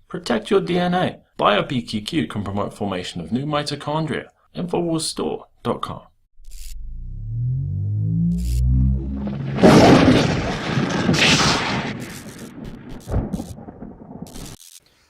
Protect your DNA. BioPQQ can promote formation of new mitochondria. Infowarsstore.com.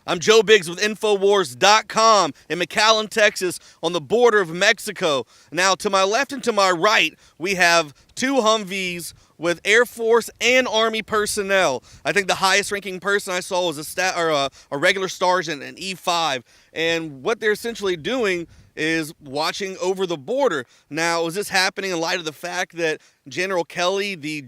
I'm Joe Biggs with Infowars.com in McAllen, Texas, on the border of Mexico. Now, to my left and to my right, we have two Humvees with Air Force and Army personnel. I think the highest ranking person I saw was a regular sergeant, an E5. And what they're essentially doing is watching over the border. Now, is this happening in light of the fact that General Kelly, the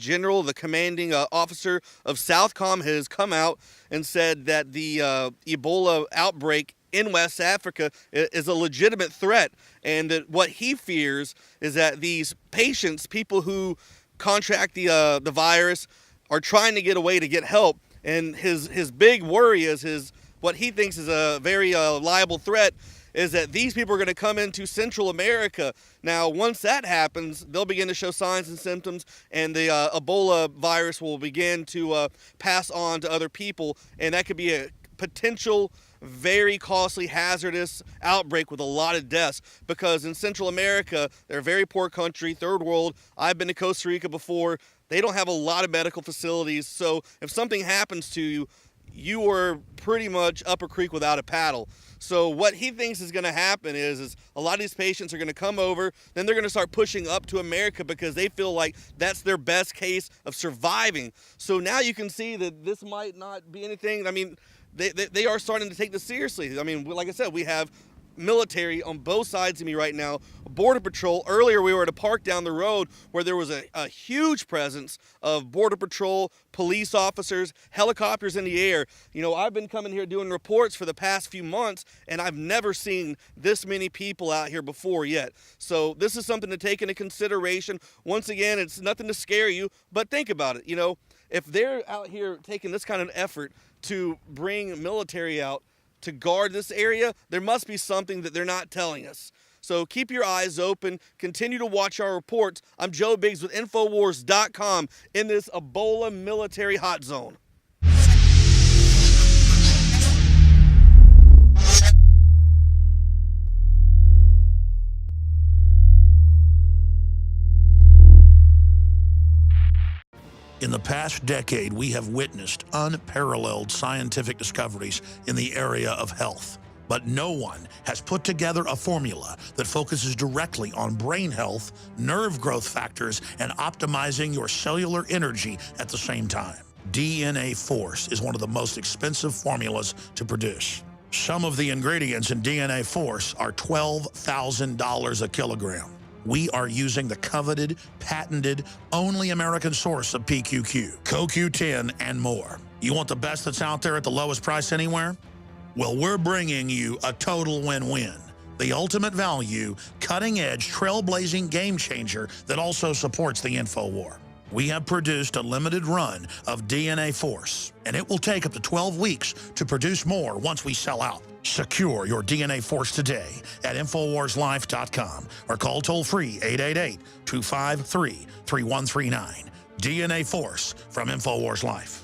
commanding officer of Southcom, has come out and said that the Ebola outbreak in West Africa is a legitimate threat, and that what he fears is that these patients, people who contract the virus, are trying to get away to get help, and his big worry is what he thinks is a very liable threat is that these people are going to come into Central America. Now, once that happens, they'll begin to show signs and symptoms, and the Ebola virus will begin to pass on to other people, and that could be a potential very costly, hazardous outbreak with a lot of deaths, because in Central America, they're a very poor country, third world. I've been to Costa Rica before. They don't have a lot of medical facilities, so if something happens to you, you are pretty much up a creek without a paddle. So what he thinks is going to happen is a lot of these patients are going to come over, then they're going to start pushing up to America because they feel like that's their best case of surviving. So now you can see that this might not be anything. I mean, they are starting to take this seriously. I mean, like I said, we have military on both sides of me right now, Border Patrol. Earlier we were at a park down the road where there was a huge presence of Border Patrol, police officers, helicopters in the air. You know, I've been coming here doing reports for the past few months, and I've never seen this many people out here before yet. So this is something to take into consideration. Once again, it's nothing to scare you, but think about it. You know, if they're out here taking this kind of effort to bring military out to guard this area, there must be something that they're not telling us. So keep your eyes open. Continue to watch our reports. I'm Joe Biggs with Infowars.com in this Ebola military hot zone. In the past decade, we have witnessed unparalleled scientific discoveries in the area of health. But no one has put together a formula that focuses directly on brain health, nerve growth factors, and optimizing your cellular energy at the same time. DNA Force is one of the most expensive formulas to produce. Some of the ingredients in DNA Force are $12,000 a kilogram. We are using the coveted, patented, only American source of PQQ, CoQ10, and more. You want the best that's out there at the lowest price anywhere? Well, we're bringing you a total win-win. The ultimate value, cutting-edge, trailblazing game changer that also supports the InfoWar. We have produced a limited run of DNA Force, and it will take up to 12 weeks to produce more once we sell out. Secure your DNA Force today at InfoWarsLife.com or call toll-free 888-253-3139. DNA Force from InfoWars Life.